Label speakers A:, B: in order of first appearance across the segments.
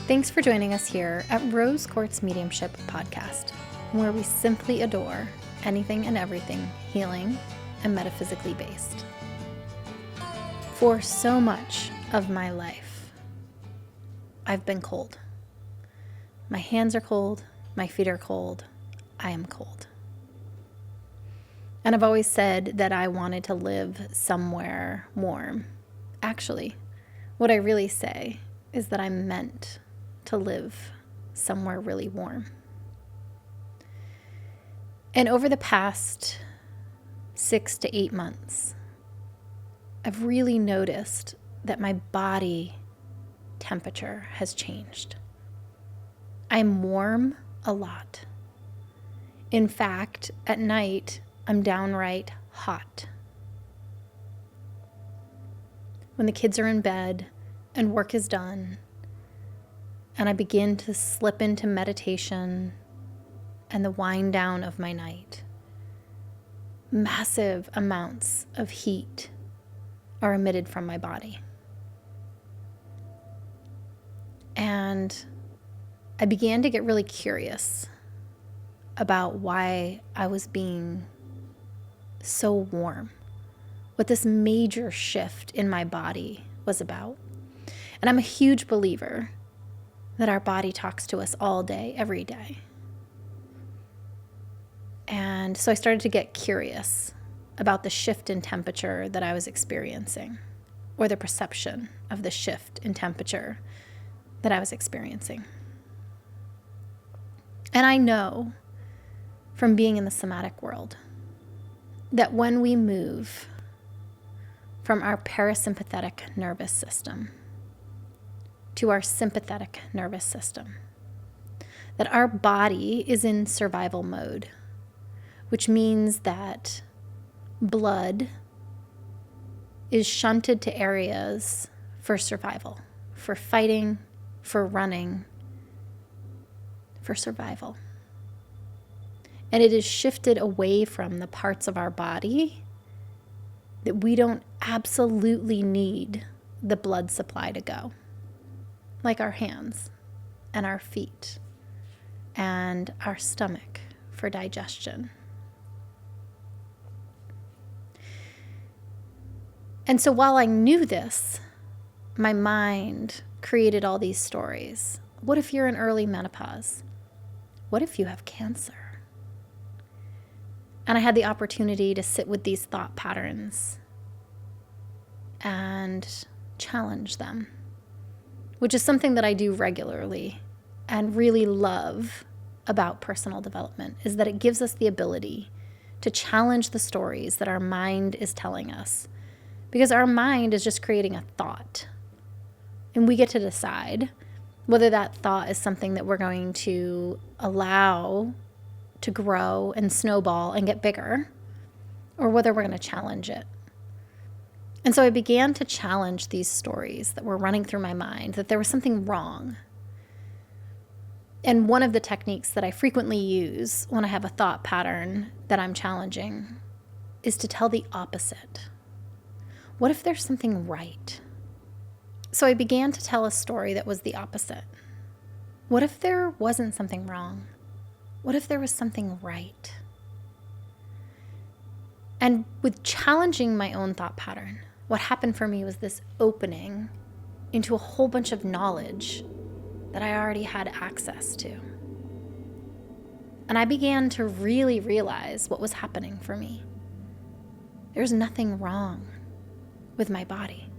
A: Thanks for joining us here at Rose Quartz Mediumship podcast, where we simply adore anything and everything healing and metaphysically based. For so much of my life, I've been cold. My hands are cold, my feet are cold, I am cold. And I've always said that I wanted to live somewhere warm. Actually, what I really say is that I'm meant to live somewhere really warm. And over the past 6 to 8 months, I've really noticed that my body temperature has changed. I'm warm a lot. In fact, at night, I'm downright hot. When the kids are in bed and work is done, and I begin to slip into meditation and the wind down of my night, massive amounts of heat are emitted from my body. And I began to get really curious about why I was being so warm, what this major shift in my body was about. And I'm a huge believer that our body talks to us all day, every day. And so I started to get curious about the shift in temperature that I was experiencing, or the perception of the shift in temperature that I was experiencing. And I know from being in the somatic world that when we move from our parasympathetic nervous system to our sympathetic nervous system, that our body is in survival mode, which means that blood is shunted to areas for survival, for fighting, for running, for survival. And it is shifted away from the parts of our body that we don't absolutely need the blood supply to go, like our hands and our feet and our stomach for digestion. And so while I knew this, my mind created all these stories. What if you're in early menopause? What if you have cancer? And I had the opportunity to sit with these thought patterns and challenge them, which is something that I do regularly and really love about personal development, is that it gives us the ability to challenge the stories that our mind is telling us. Because our mind is just creating a thought. And we get to decide whether that thought is something that we're going to allow to grow and snowball and get bigger, or whether we're going to challenge it. And so I began to challenge these stories that were running through my mind, that there was something wrong. And one of the techniques that I frequently use when I have a thought pattern that I'm challenging is to tell the opposite. What if there's something right? So I began to tell a story that was the opposite. What if there wasn't something wrong? What if there was something right? And with challenging my own thought pattern, what happened for me was this opening into a whole bunch of knowledge that I already had access to. And I began to really realize what was happening for me. There's nothing wrong with my body.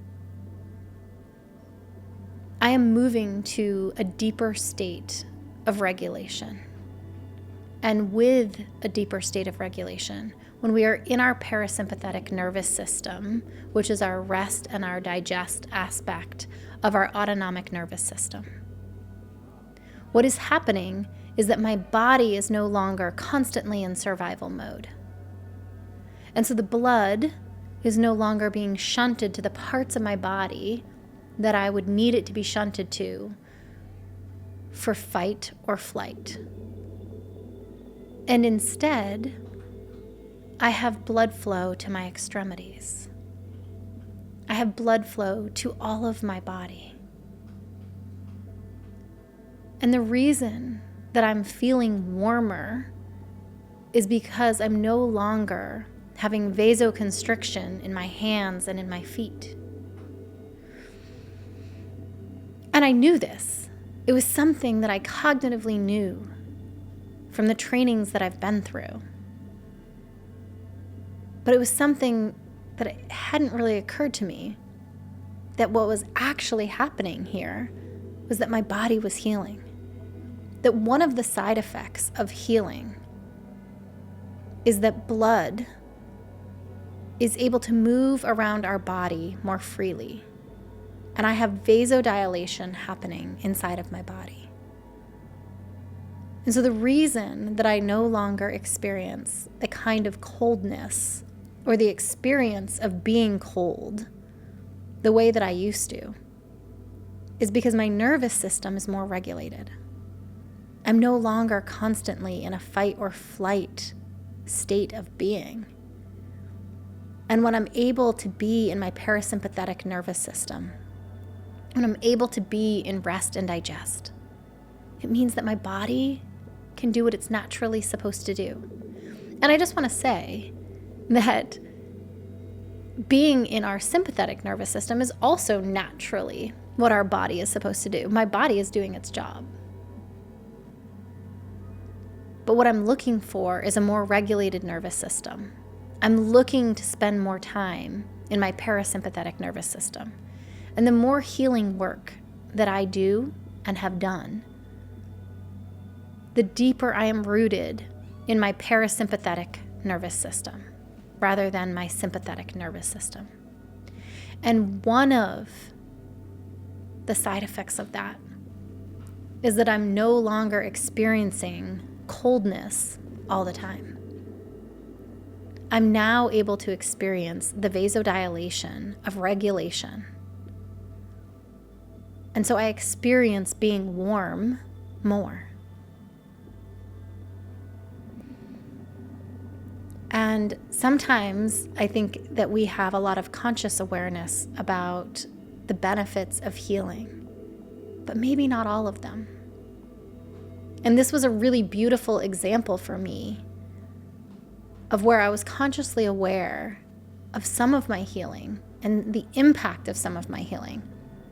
A: I am moving to a deeper state of regulation. And with a deeper state of regulation, when we are in our parasympathetic nervous system, which is our rest and our digest aspect of our autonomic nervous system, what is happening is that my body is no longer constantly in survival mode. And so the blood is no longer being shunted to the parts of my body that I would need it to be shunted to for fight or flight. And instead, I have blood flow to my extremities. I have blood flow to all of my body. And the reason that I'm feeling warmer is because I'm no longer having vasoconstriction in my hands and in my feet. And I knew this. It was something that I cognitively knew from the trainings that I've been through. But it was something that it hadn't really occurred to me that what was actually happening here was that my body was healing. That one of the side effects of healing is that blood is able to move around our body more freely. And I have vasodilation happening inside of my body. And so the reason that I no longer experience the kind of coldness or the experience of being cold the way that I used to is because my nervous system is more regulated. I'm no longer constantly in a fight or flight state of being. And when I'm able to be in my parasympathetic nervous system, when I'm able to be in rest and digest, it means that my body can do what it's naturally supposed to do. And I just want to say that being in our sympathetic nervous system is also naturally what our body is supposed to do. My body is doing its job. But what I'm looking for is a more regulated nervous system. I'm looking to spend more time in my parasympathetic nervous system. And the more healing work that I do and have done, the deeper I am rooted in my parasympathetic nervous system rather than my sympathetic nervous system. And one of the side effects of that is that I'm no longer experiencing coldness all the time. I'm now able to experience the vasodilation of regulation. And so I experience being warm more. And sometimes I think that we have a lot of conscious awareness about the benefits of healing, but maybe not all of them. And this was a really beautiful example for me of where I was consciously aware of some of my healing and the impact of some of my healing.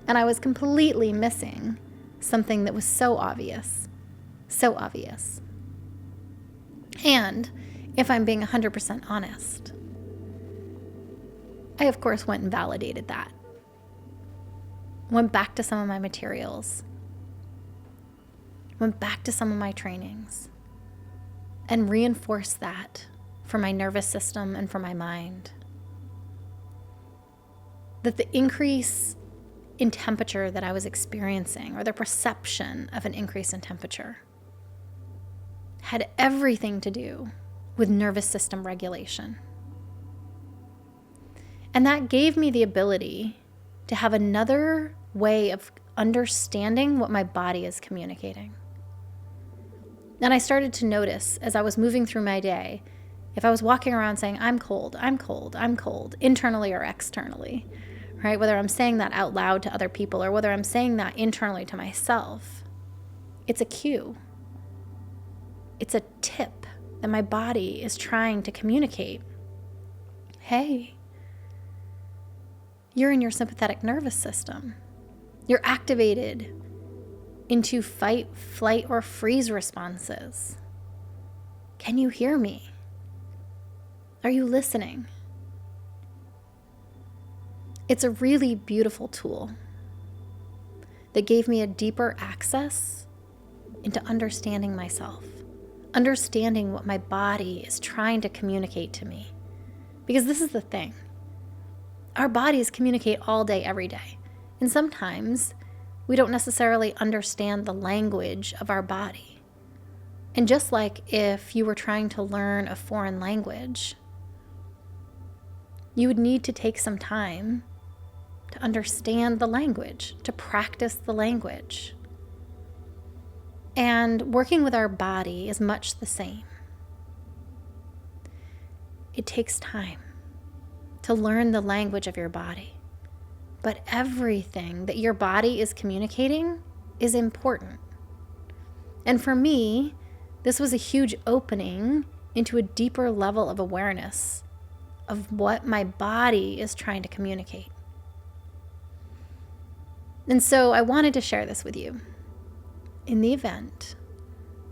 A: And I was completely missing something that was so obvious, so obvious. And if I'm being 100% honest, I of course went and validated that. Went back to some of my materials, went back to some of my trainings, and reinforced that for my nervous system and for my mind. That the increase in temperature that I was experiencing, or the perception of an increase in temperature, had everything to do with nervous system regulation. And that gave me the ability to have another way of understanding what my body is communicating. And I started to notice as I was moving through my day, if I was walking around saying, I'm cold, I'm cold, I'm cold, internally or externally, right? Whether I'm saying that out loud to other people or whether I'm saying that internally to myself, it's a cue. It's a tip that my body is trying to communicate. Hey, you're in your sympathetic nervous system. You're activated into fight, flight, or freeze responses. Can you hear me? Are you listening? It's a really beautiful tool that gave me a deeper access into understanding myself, understanding what my body is trying to communicate to me. Because this is the thing. Our bodies communicate all day, every day. And sometimes we don't necessarily understand the language of our body. And just like if you were trying to learn a foreign language, you would need to take some time to understand the language, to practice the language. And working with our body is much the same. It takes time to learn the language of your body. But everything that your body is communicating is important. And for me, this was a huge opening into a deeper level of awareness of what my body is trying to communicate. And so I wanted to share this with you. In the event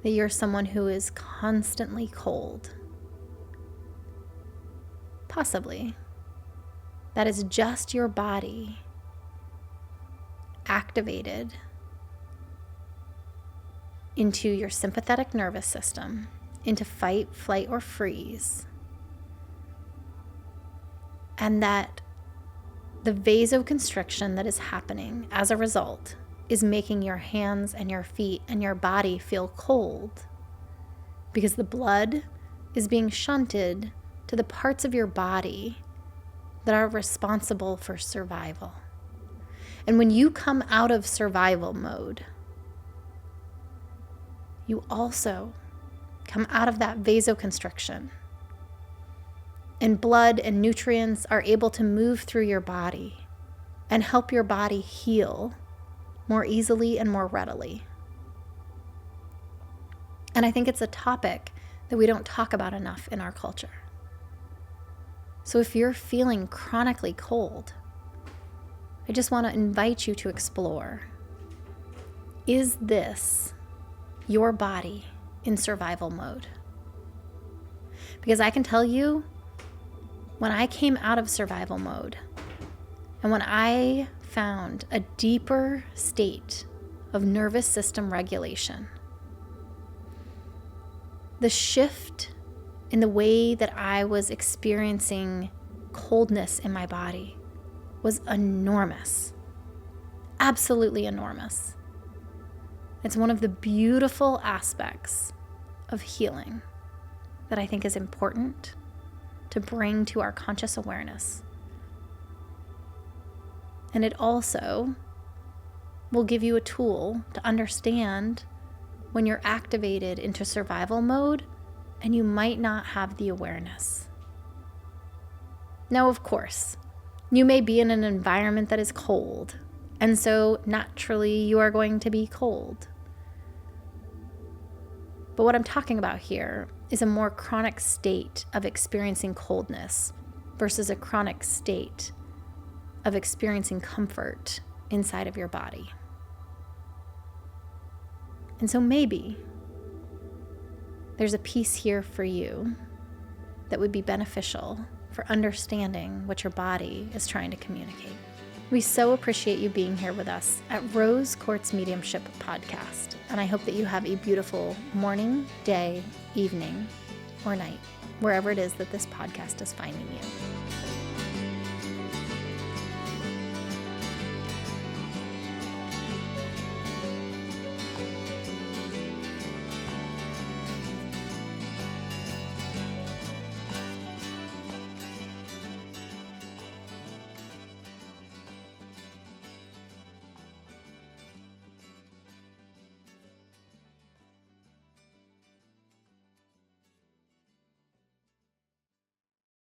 A: that you're someone who is constantly cold, possibly that is just your body activated into your sympathetic nervous system, into fight, flight, or freeze, and that the vasoconstriction that is happening as a result is making your hands and your feet and your body feel cold because the blood is being shunted to the parts of your body that are responsible for survival. And when you come out of survival mode, you also come out of that vasoconstriction, and blood and nutrients are able to move through your body and help your body heal more easily and more readily. And I think it's a topic that we don't talk about enough in our culture. So if you're feeling chronically cold, I just want to invite you to explore, is this your body in survival mode? Because I can tell you, when I came out of survival mode, and when I found a deeper state of nervous system regulation, the shift in the way that I was experiencing coldness in my body was enormous. Absolutely enormous. It's one of the beautiful aspects of healing that I think is important to bring to our conscious awareness. And it also will give you a tool to understand when you're activated into survival mode and you might not have the awareness. Now, of course, you may be in an environment that is cold, and so naturally you are going to be cold. But what I'm talking about here is a more chronic state of experiencing coldness versus a chronic state of experiencing comfort inside of your body. And so maybe there's a piece here for you that would be beneficial for understanding what your body is trying to communicate. We so appreciate you being here with us at Rose Quartz Mediumship podcast, and I hope that you have a beautiful morning, day, evening, or night, wherever it is that this podcast is finding you.